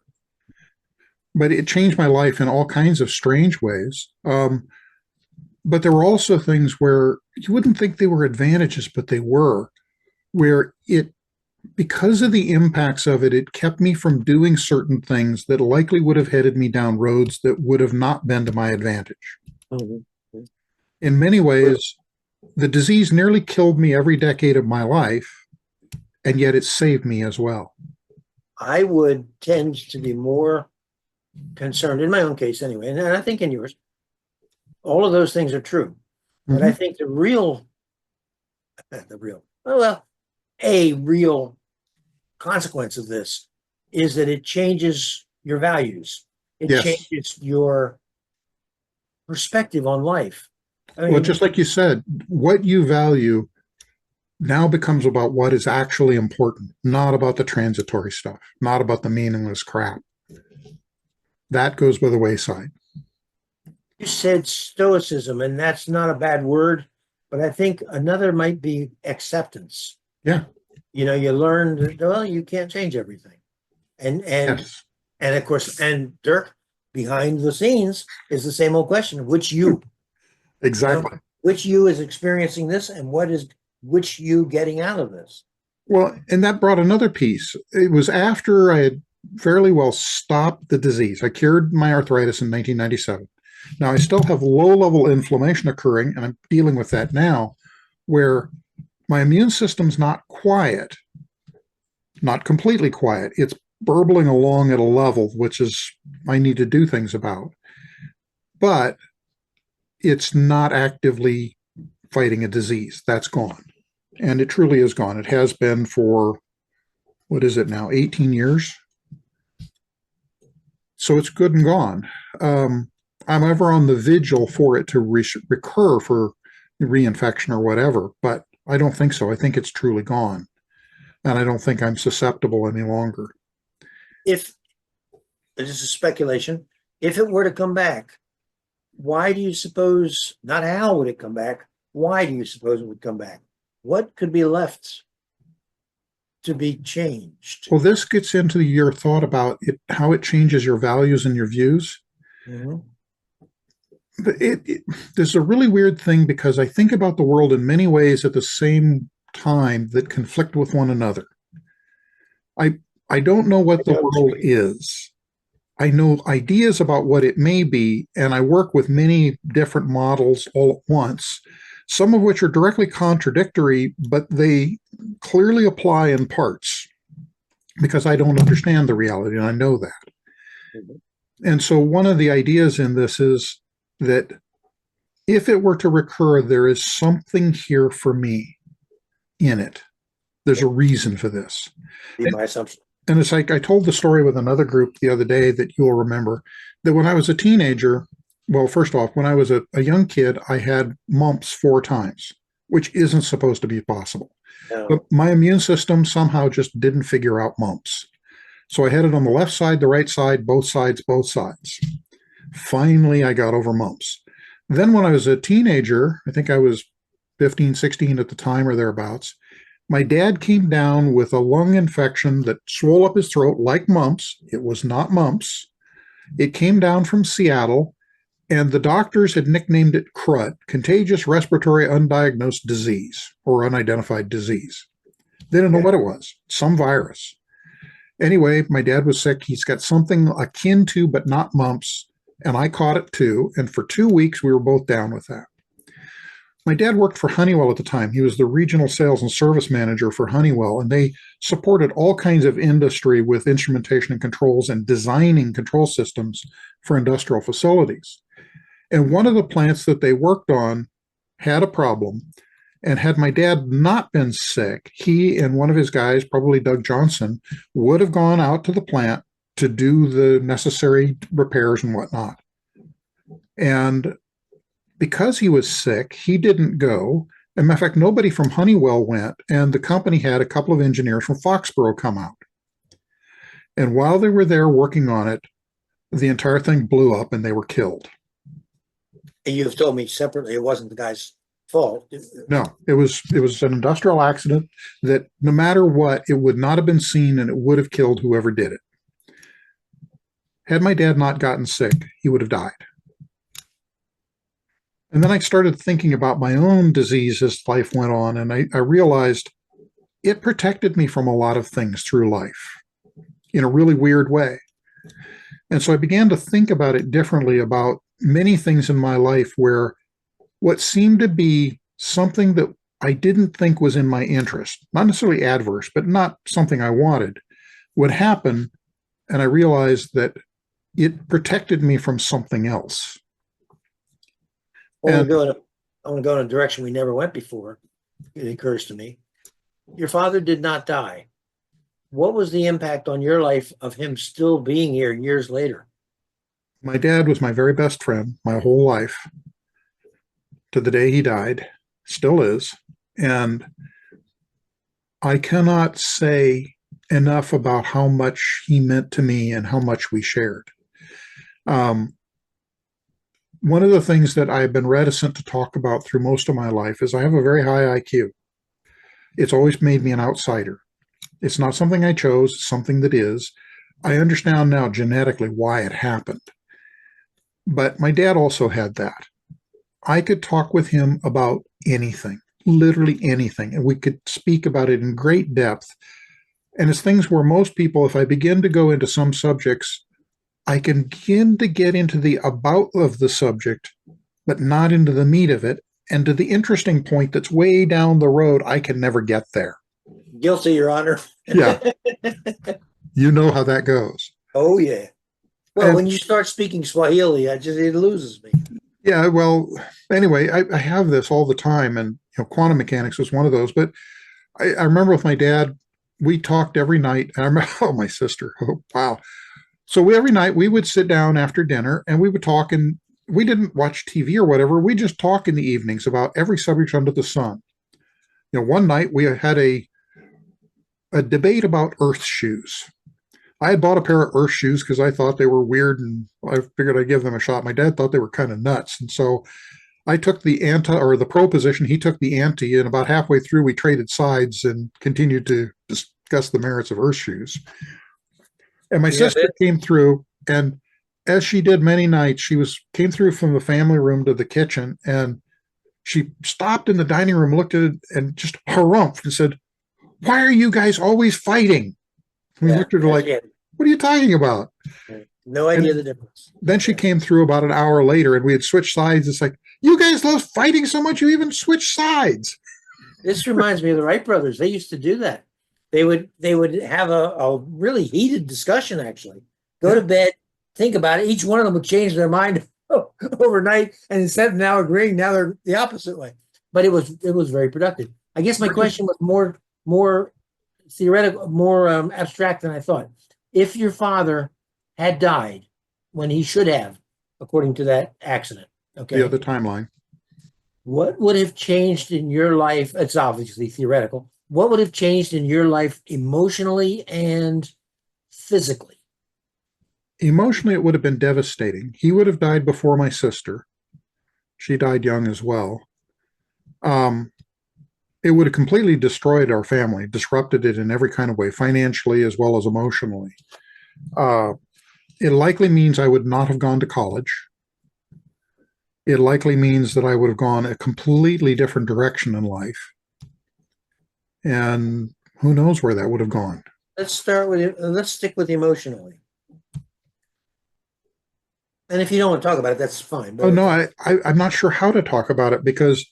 But it changed my life in all kinds of strange ways. But there were also things where you wouldn't think they were advantages, but they were, where because of the impacts of it, it kept me from doing certain things that likely would have headed me down roads that would have not been to my advantage. Mm-hmm. In many ways, the disease nearly killed me every decade of my life, and yet it saved me as well. I would tend to be more concerned, in my own case anyway, and I think in yours, all of those things are true. But I think a real consequence of this is that it changes your values. It changes your perspective on life. I mean, well, just like you said, what you value now becomes about what is actually important, not about the transitory stuff, not about the meaningless crap. That goes by the wayside. you said stoicism, and that's not a bad word, but I think another might be acceptance. Yeah. You know, you learn that, well, you can't change everything. And of course, and Dirk, behind the scenes is the same old question, which you? Exactly. You know, which you is experiencing this, and which you getting out of this? Well, and that brought another piece. It was after I had fairly well stopped the disease. I cured my arthritis in 1997. Now, I still have low-level inflammation occurring, and I'm dealing with that now, where my immune system's not quiet, not completely quiet. It's burbling along at a level, which is I need to do things about. But it's not actively fighting a disease. That's gone. And it truly is gone. It has been for, what is it now, 18 years? So it's good and gone. I'm ever on the vigil for it to recur for reinfection or whatever, but I don't think so. I think it's truly gone. And I don't think I'm susceptible any longer. If, this is speculation, if it were to come back, why do you suppose, not how would it come back, why do you suppose it would come back? What could be left to be changed? Well, this gets into your thought about it, how it changes your values and your views. Mm-hmm. But there's a really weird thing because I think about the world in many ways at the same time that conflict with one another. I don't know what the world is. I know ideas about what it may be, and I work with many different models all at once, some of which are directly contradictory, but they clearly apply in parts because I don't understand the reality, and I know that. Mm-hmm. And so one of the ideas in this is that if it were to recur, there is something here for me in it. There's a reason for this. Be my assumption. And it's like I told the story with another group the other day that you'll remember, that when I was a teenager, well, first off, when I was a young kid, I had mumps 4 times, which isn't supposed to be possible. No. But my immune system somehow just didn't figure out mumps. So I had it on the left side, the right side, both sides, both sides. Finally, I got over mumps. Then when I was a teenager, I think I was 15, 16 at the time or thereabouts, my dad came down with a lung infection that swelled up his throat like mumps. It was not mumps. It came down from Seattle, and the doctors had nicknamed it CRUD, Contagious Respiratory Undiagnosed Disease, or Unidentified Disease. They didn't know what it was, some virus. Anyway, my dad was sick. He's got something akin to, but not mumps, and I caught it too. And for 2 weeks, we were both down with that. My dad worked for Honeywell at the time. He was the regional sales and service manager for Honeywell, and they supported all kinds of industry with instrumentation and controls and designing control systems for industrial facilities. And one of the plants that they worked on had a problem, and had my dad not been sick, he and one of his guys, probably Doug Johnson, would have gone out to the plant to do the necessary repairs and whatnot. And because he was sick, he didn't go. As a matter of fact, nobody from Honeywell went, and the company had a couple of engineers from Foxborough come out. And while they were there working on it, the entire thing blew up and they were killed. And you've told me separately it wasn't the guy's fault. No, it was an industrial accident that no matter what, it would not have been seen and it would have killed whoever did it. Had my dad not gotten sick, he would have died. And then I started thinking about my own disease as life went on, and I realized it protected me from a lot of things through life in a really weird way. And so I began to think about it differently about many things in my life where what seemed to be something that I didn't think was in my interest, not necessarily adverse, but not something I wanted, would happen. And I realized that it protected me from something else. I want to go in a direction we never went before. It occurs to me. Your father did not die. What was the impact on your life of him still being here years later? My dad was my very best friend my whole life, to the day he died, still is. And I cannot say enough about how much he meant to me and how much we shared. One of the things that I've been reticent to talk about through most of my life is I have a very high IQ. It's always made me an outsider. It's not something I chose, it's something that is. I understand now genetically why it happened. But my dad also had that. I could talk with him about anything, literally anything, and we could speak about it in great depth. And it's things where most people, if I begin to go into some subjects, I can begin to get into the about of the subject, but not into the meat of it. And to the interesting point that's way down the road, I can never get there. Guilty, Your Honor. Yeah. You know how that goes. Oh, yeah. Well, when you start speaking Swahili, it loses me. Yeah, well, anyway, I have this all the time, and quantum mechanics was one of those. But I remember with my dad, we talked every night. And I remember, my sister, wow. So every night we would sit down after dinner and we would talk, and we didn't watch TV or whatever. We just talk in the evenings about every subject under the sun. One night we had a debate about earth shoes. I had bought a pair of earth shoes because I thought they were weird and I figured I'd give them a shot. My dad thought they were kind of nuts. And so I took the the pro position. He took the anti, and about halfway through we traded sides and continued to discuss the merits of earth shoes. And my sister came through, and as she did many nights, she came through from the family room to the kitchen, and she stopped in the dining room, looked at it, and just harumphed and said, "Why are you guys always fighting?" We looked at her like, "What are you talking about?" No idea the difference. Then she came through about an hour later, and we had switched sides. It's like, "You guys love fighting so much, you even switch sides." This reminds me of the Wright brothers. They used to do that. They would have a really heated discussion, actually. Go to bed, think about it. Each one of them would change their mind overnight, and instead of now agreeing, now they're the opposite way. But it was very productive. I guess my question was more theoretical, more abstract than I thought. If your father had died when he should have, according to that accident, okay? Yeah, the timeline. What would have changed in your life? It's obviously theoretical. What would have changed in your life emotionally and physically? Emotionally, it would have been devastating. He would have died before my sister. She died young as well. It would have completely destroyed our family, disrupted it in every kind of way, financially as well as emotionally. It likely means I would not have gone to college. It likely means that I would have gone a completely different direction in life. And who knows where that would have gone. Let's start with it. Let's stick with emotionally. And if you don't want to talk about it, that's fine. Oh, no, I'm not sure how to talk about it, because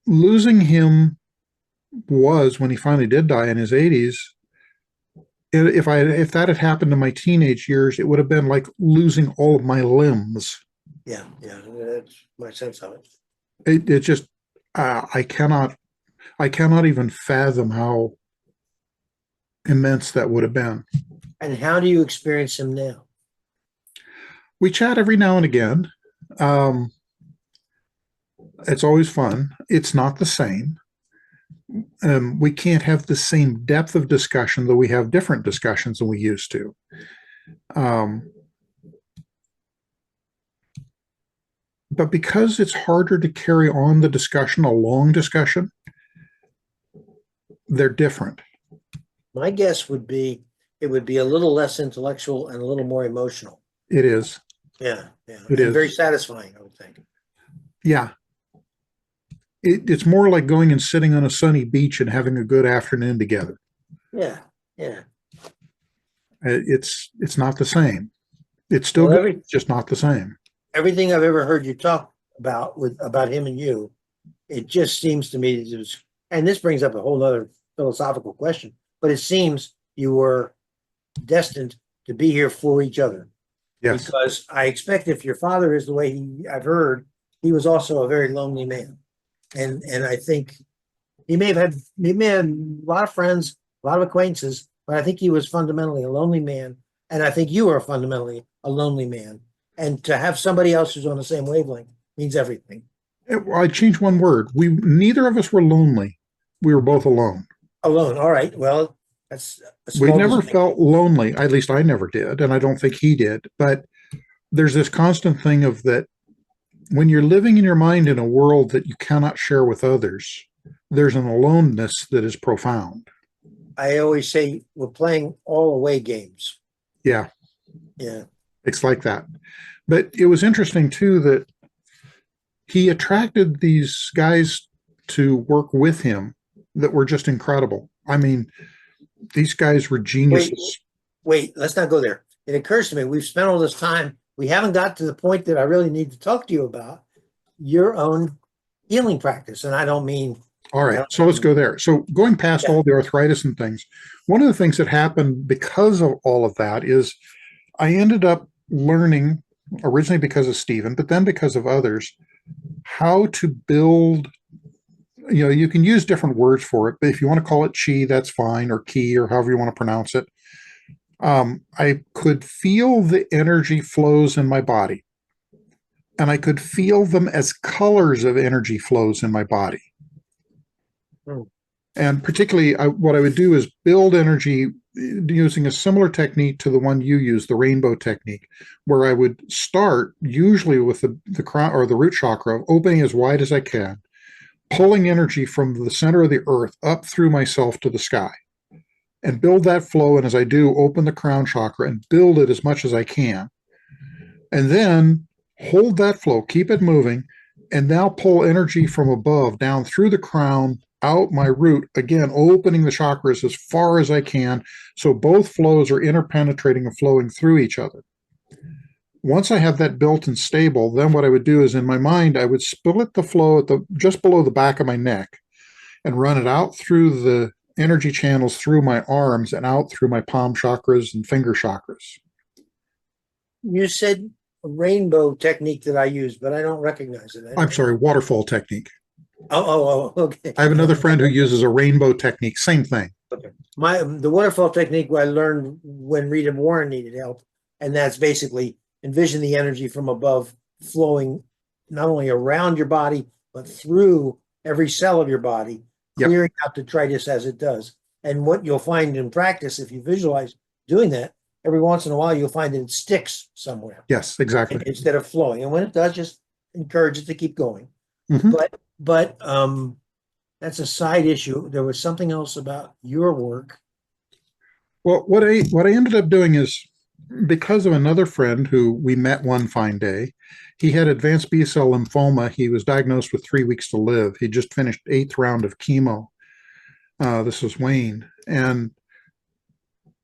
losing him was, when he finally did die in his 80s, if that had happened in my teenage years, it would have been like losing all of my limbs. Yeah, that's my sense of it. It just, I cannot even fathom how immense that would have been. And how do you experience him now? We chat every now and again. It's always fun. It's not the same. We can't have the same depth of discussion, though we have different discussions than we used to. But because it's harder to carry on the discussion, a long discussion, they're different. My guess would be it would be a little less intellectual and a little more emotional. It is. Yeah, yeah. It and is. very satisfying, I would think. Yeah. It's more like going and sitting on a sunny beach and having a good afternoon together. Yeah, yeah. It's not the same. It's still Well, good, just not the same. everything I've ever heard you talk about him and you, it just seems to me that it was, and this brings up a whole other philosophical question, but it seems you were destined to be here for each other. Yes. Because I expect if your father is the way I've heard, he was also a very lonely man. And I think he may have had a lot of friends, a lot of acquaintances, but I think he was fundamentally a lonely man. And I think you are fundamentally a lonely man. And to have somebody else who's on the same wavelength means everything. I changed one word. Neither of us were lonely. We were both alone. Alone. All right. Well, that's we never felt lonely. At least I never did, and I don't think he did. But there's this constant thing of that when you're living in your mind in a world that you cannot share with others, there's an aloneness that is profound. I always say we're playing all away games. Yeah. Yeah. It's like that. But it was interesting too that he attracted these guys to work with him that were just incredible. I mean, these guys were geniuses. Wait, let's not go there. It occurs to me, we've spent all this time. We haven't got to the point that I really need to talk to you about your own healing practice. And I don't mean. All right. So let's go there. So going past all the arthritis and things, one of the things that happened because of all of that is I ended up learning, originally because of Stephen, but then because of others, how to build. You can use different words for it, but if you want to call it chi, that's fine, or ki, or however you want to pronounce it. I could feel the energy flows in my body, and I could feel them as colors of energy flows in my body. And particularly, what I would do is build energy using a similar technique to the one you use, the rainbow technique, where I would start usually with the crown or the root chakra, opening as wide as I can, pulling energy from the center of the earth up through myself to the sky and build that flow. And as I do, open the crown chakra and build it as much as I can. And then hold that flow, keep it moving, and now pull energy from above down through the crown, out my root, again, opening the chakras as far as I can. So both flows are interpenetrating and flowing through each other. Once I have that built and stable, then what I would do is in my mind, I would split the flow at just below the back of my neck and run it out through the energy channels through my arms and out through my palm chakras and finger chakras. You said a rainbow technique that I use, but I don't recognize it. I'm sorry, waterfall technique. Oh, okay. I have another friend who uses a rainbow technique, same thing. Okay. The waterfall technique I learned when Rita Warren needed help, and that's basically envision the energy from above flowing not only around your body, but through every cell of your body, clearing out detritus as it does. And what you'll find in practice, if you visualize doing that, every once in a while, you'll find that it sticks somewhere. Yes, exactly. Instead of flowing. And when it does, just encourage it to keep going. Mm-hmm. But that's a side issue. There was something else about your work. Well, what I ended up doing is, because of another friend who we met one fine day, he had advanced B-cell lymphoma. He was diagnosed with 3 weeks to live. He just finished 8th round of chemo. This was Wayne. And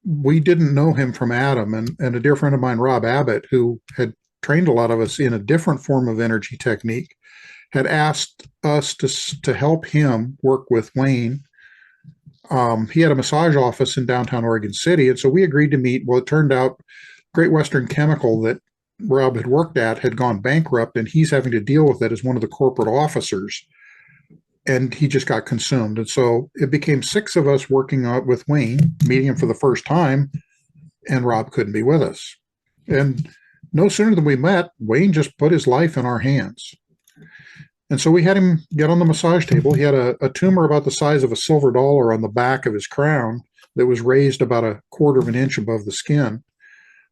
we didn't know him from Adam. And a dear friend of mine, Rob Abbott, who had trained a lot of us in a different form of energy technique, had asked us to help him work with Wayne. He had a massage office in downtown Oregon City, and so we agreed to meet. Well, it turned out Great Western Chemical that Rob had worked at had gone bankrupt, and he's having to deal with it as one of the corporate officers, and he just got consumed. And so it became 6 of us working out with Wayne, meeting him for the first time, and Rob couldn't be with us. And no sooner than we met, Wayne just put his life in our hands. And so we had him get on the massage table. He had a tumor about the size of a silver dollar on the back of his crown that was raised about 1/4 of an inch above the skin.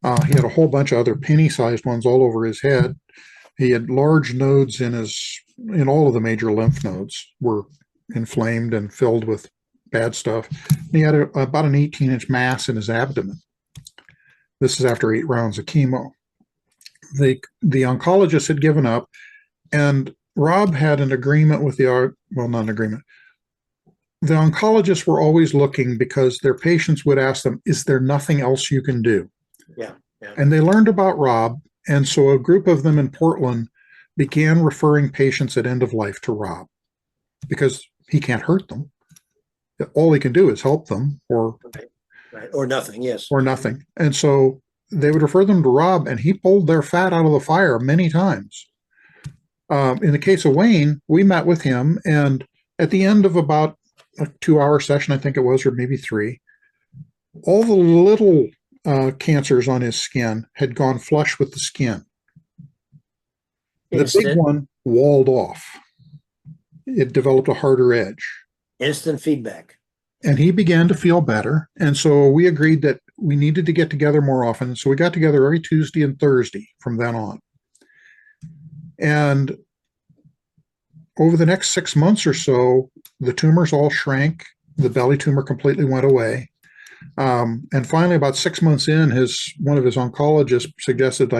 He had a whole bunch of other penny-sized ones all over his head. He had large nodes in all of the major lymph nodes were inflamed and filled with bad stuff. He had about an 18-inch mass in his abdomen. This is after 8 rounds of chemo. The oncologist had given up, and Rob had an agreement with not an agreement. The oncologists were always looking because their patients would ask them, is there nothing else you can do? Yeah. And they learned about Rob, and so a group of them in Portland began referring patients at end of life to Rob because he can't hurt them. All he can do is help them, or nothing. Yes, or nothing. And so they would refer them to Rob, and he pulled their fat out of the fire many times. In the case of Wayne, we met with him, and at the end of about a 2-hour session, I think it was, or maybe 3, all the little cancers on his skin had gone flush with the skin. The big one walled off. It developed a harder edge. Instant feedback. And he began to feel better. And so we agreed that we needed to get together more often. So we got together every Tuesday and Thursday from then on. And over the next 6 months or so, the tumors all shrank. The belly tumor completely went away. And finally, about 6 months in, one of his oncologists suggested,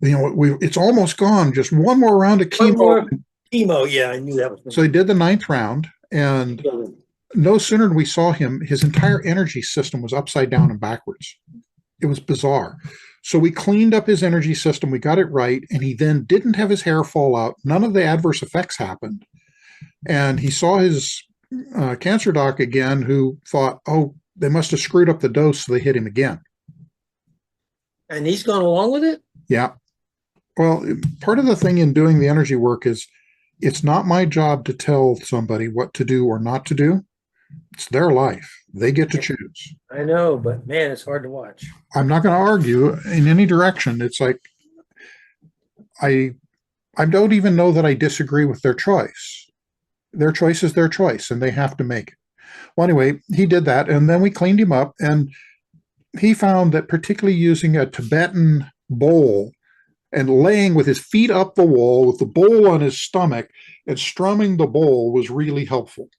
it's almost gone. Just one more round of chemo. Chemo, yeah, I knew that was. So he did the 9th round, and no sooner than we saw him, his entire energy system was upside down and backwards. It was bizarre. So we cleaned up his energy system. We got it right. And he then didn't have his hair fall out. None of the adverse effects happened. And he saw his cancer doc again, who thought, oh, they must have screwed up the dose, so they hit him again. And he's gone along with it? Yeah. Well, part of the thing in doing the energy work is it's not my job to tell somebody what to do or not to do. It's their life. They get to choose. I know, but man, it's hard to watch. I'm not going to argue in any direction. It's like I don't even know that I disagree with their choice. Their choice is their choice, and they have to make it. Well, anyway, he did that, and then we cleaned him up, and he found that particularly using a Tibetan bowl and laying with his feet up the wall with the bowl on his stomach and strumming the bowl was really helpful.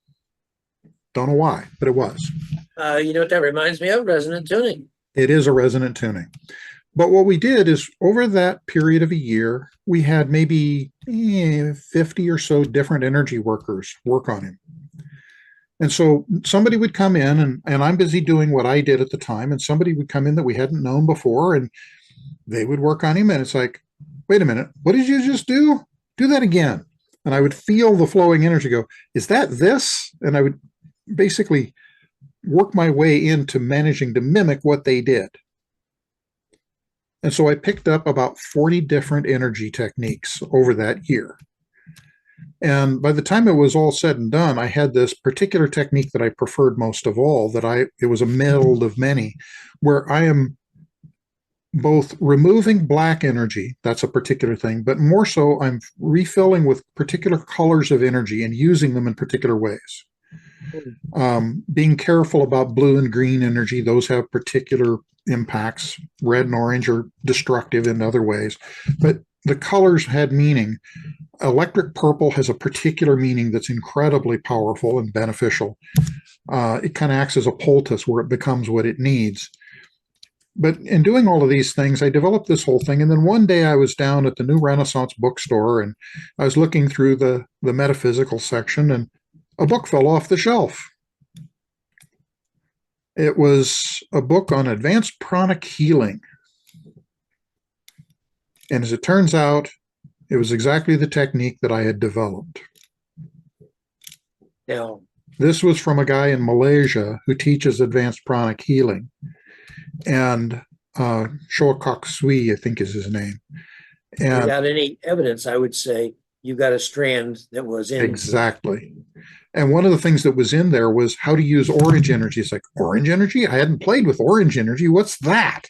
Don't know why, but it was. You know what that reminds me of? Resonant tuning. It is a resonant tuning. But what we did is over that period of a year, we had maybe 50 or so different energy workers work on him. And so somebody would come in, and I'm busy doing what I did at the time, and somebody would come in that we hadn't known before, and they would work on him, and it's like, wait a minute, what did you just do? Do that again. And I would feel the flowing energy go, is that this? And I would basically work my way into managing to mimic what they did. And so I picked up about 40 different energy techniques over that year. And by the time it was all said and done, I had this particular technique that I preferred most of all, it was a meld of many, where I am both removing black energy, that's a particular thing, but more so I'm refilling with particular colors of energy and using them in particular ways. Being careful about blue and green energy, those have particular impacts. Red and orange are destructive in other ways, but the colors had meaning. Electric purple has a particular meaning that's incredibly powerful and beneficial. It kind of acts as a poultice where it becomes what it needs. But in doing all of these things, I developed this whole thing. And then one day I was down at the New Renaissance bookstore, and I was looking through the metaphysical section, and a book fell off the shelf. It was a book on advanced pranic healing. And as it turns out, it was exactly the technique that I had developed. Now, this was from a guy in Malaysia who teaches advanced pranic healing. And Shoakok Sui, I think is his name. And without any evidence, I would say you got a strand that was in. Exactly. And one of the things that was in there was how to use orange energy. It's like, orange energy? I hadn't played with orange energy. What's that?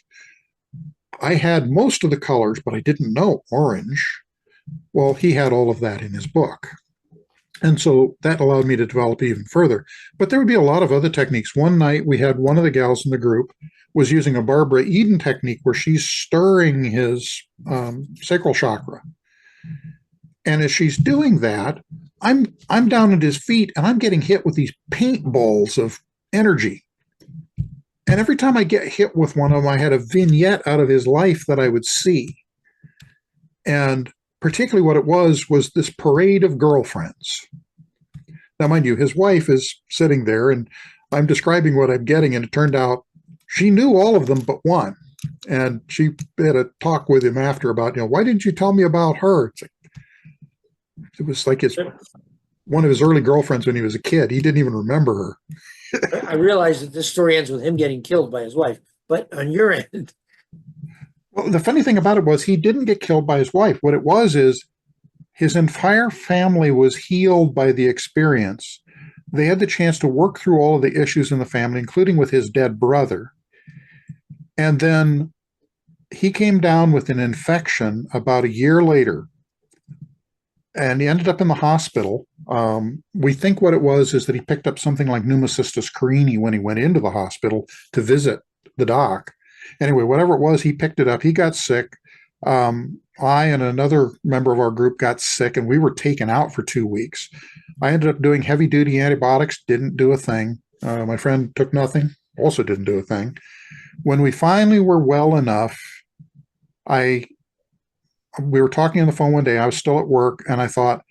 I had most of the colors, but I didn't know orange. Well, he had all of that in his book. And so that allowed me to develop even further. But there would be a lot of other techniques. One night we had one of the gals in the group was using a Barbara Eden technique where she's stirring his sacral chakra. And as she's doing that, I'm down at his feet and I'm getting hit with these paintballs of energy. And every time I get hit with one of them, I had a vignette out of his life that I would see. And particularly what it was this parade of girlfriends. Now, mind you, his wife is sitting there and I'm describing what I'm getting, and it turned out she knew all of them but one. And she had a talk with him after about, why didn't you tell me about her? It was like one of his early girlfriends when he was a kid. He didn't even remember her. I realize that this story ends with him getting killed by his wife, but on your end. Well, the funny thing about it was he didn't get killed by his wife. What it was is his entire family was healed by the experience. They had the chance to work through all of the issues in the family, including with his dead brother. And then he came down with an infection about a year later, and he ended up in the hospital. We think what it was is that he picked up something like Pneumocystis carini when he went into the hospital to visit the doc. Anyway, whatever it was, he picked it up. He got sick. I and another member of our group got sick, and we were taken out for 2 weeks. I ended up doing heavy-duty antibiotics, didn't do a thing. My friend took nothing, also didn't do a thing. When we finally were well enough, we were talking on the phone one day. I was still at work, and I thought,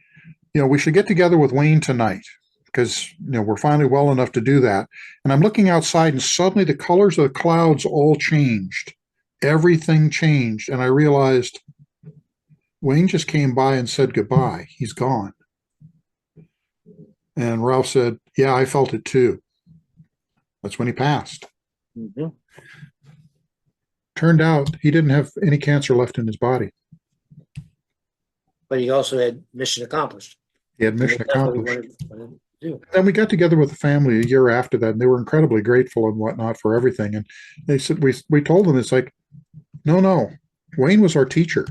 we should get together with Wayne tonight because, we're finally well enough to do that. And I'm looking outside, and suddenly the colors of the clouds all changed. Everything changed, and I realized Wayne just came by and said goodbye. He's gone. And Ralph said, yeah, I felt it too. That's when he passed. Mm-hmm. Turned out he didn't have any cancer left in his body. But he also had mission accomplished. He had mission accomplished. Wanted to do. Then we got together with the family a year after that, and they were incredibly grateful and whatnot for everything. And they said, we told them, it's like, no, Wayne was our teacher.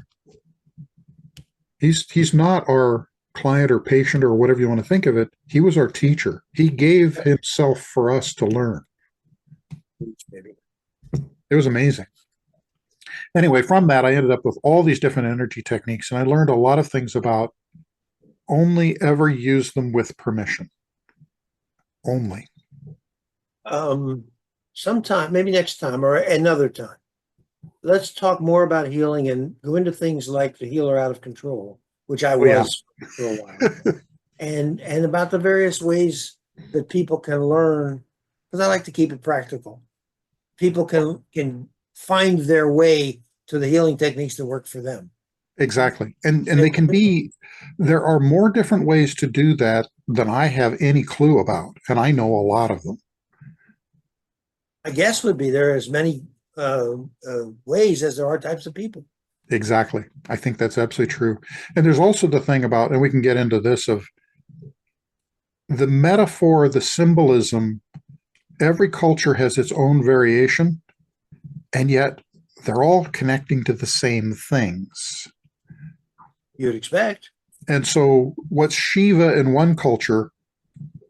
He's not our client or patient or whatever you want to think of it. He was our teacher. He gave himself for us to learn. It was amazing. Anyway, from that, I ended up with all these different energy techniques, and I learned a lot of things about only ever use them with permission. Only. Sometime, maybe next time or another time, let's talk more about healing and go into things like the healer out of control, which I was for a while, and about the various ways that people can learn, because I like to keep it practical. People can find their way to the healing techniques that work for them. Exactly. And they can be, there are more different ways to do that than I have any clue about. And I know a lot of them. I guess would be there are as many ways as there are types of people. Exactly. I think that's absolutely true. And there's also the thing about, and we can get into this, of the metaphor, the symbolism. Every culture has its own variation, and yet they're all connecting to the same things. You'd expect. And so what's Shiva in one culture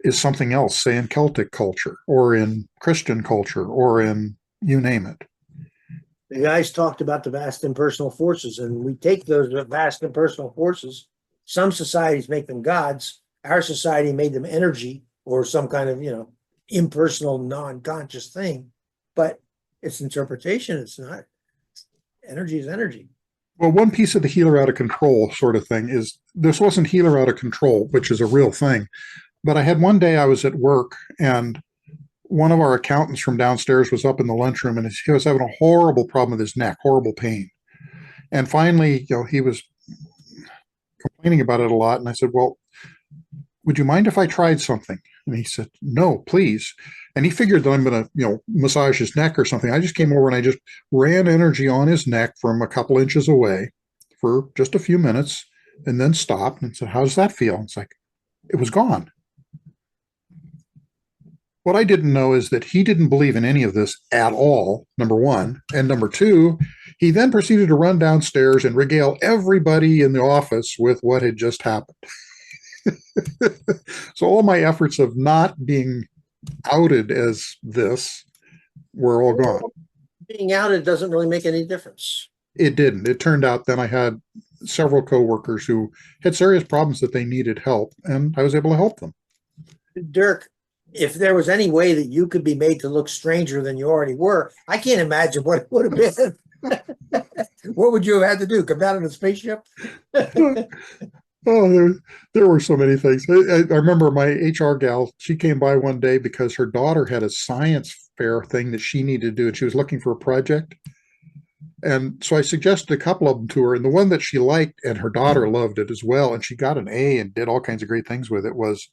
is something else, say in Celtic culture or in Christian culture or in you name it. The guys talked about the vast impersonal forces, and we take those vast impersonal forces. Some societies make them gods. Our society made them energy or some kind of, impersonal, non-conscious thing. But it's interpretation. It's not. Energy is energy. Well, one piece of the healer out of control sort of thing is this wasn't healer out of control, which is a real thing. But I had one day I was at work, and one of our accountants from downstairs was up in the lunchroom, and he was having a horrible problem with his neck, horrible pain. And finally, he was complaining about it a lot. And I said, well, would you mind if I tried something? And he said, no, please. And he figured that I'm going to, massage his neck or something. I just came over and I just ran energy on his neck from a couple inches away for just a few minutes and then stopped and said, how does that feel? And it's like, it was gone. What I didn't know is that he didn't believe in any of this at all, number one. And number two, he then proceeded to run downstairs and regale everybody in the office with what had just happened. So all my efforts of not being outed as this were all gone. Being outed doesn't really make any difference. It didn't. It turned out then I had several coworkers who had serious problems that they needed help, and I was able to help them. Dirk, if there was any way that you could be made to look stranger than you already were, I can't imagine what it would have been. What would you have had to do? Come down in a spaceship? Oh, there were so many things. I remember my HR gal, she came by one day because her daughter had a science fair thing that she needed to do, and she was looking for a project. And so I suggested a couple of them to her, and the one that she liked, and her daughter loved it as well, and she got an A and did all kinds of great things with it, was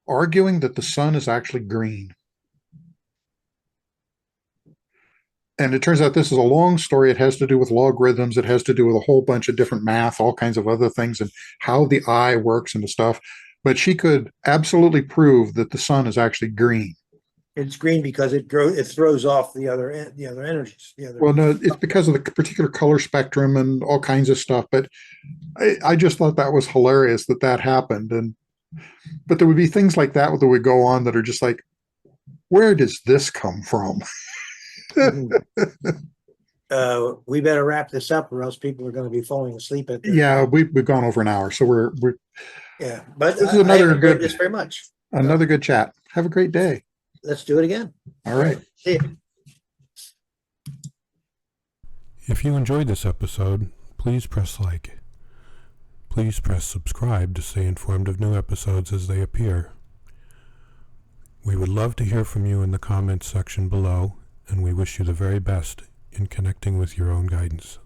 arguing that the sun is actually green. And it turns out this is a long story. It has to do with logarithms. It has to do with a whole bunch of different math, all kinds of other things, and how the eye works and the stuff. But she could absolutely prove that the sun is actually green. It's green because it throws off the other energies. Well, no, it's because of the particular color spectrum and all kinds of stuff. But I just thought that was hilarious that happened. But there would be things like that would go on that are just like, where does this come from? We better wrap this up, or else people are going to be falling asleep at. Yeah, we've gone over an hour, so we're yeah. But this is another good. This very much. Another good chat. Have a great day. Let's do it again. All right. See you. If you enjoyed this episode, please press like. Please press subscribe to stay informed of new episodes as they appear. We would love to hear from you in the comments section below, and we wish you the very best in connecting with your own guidance.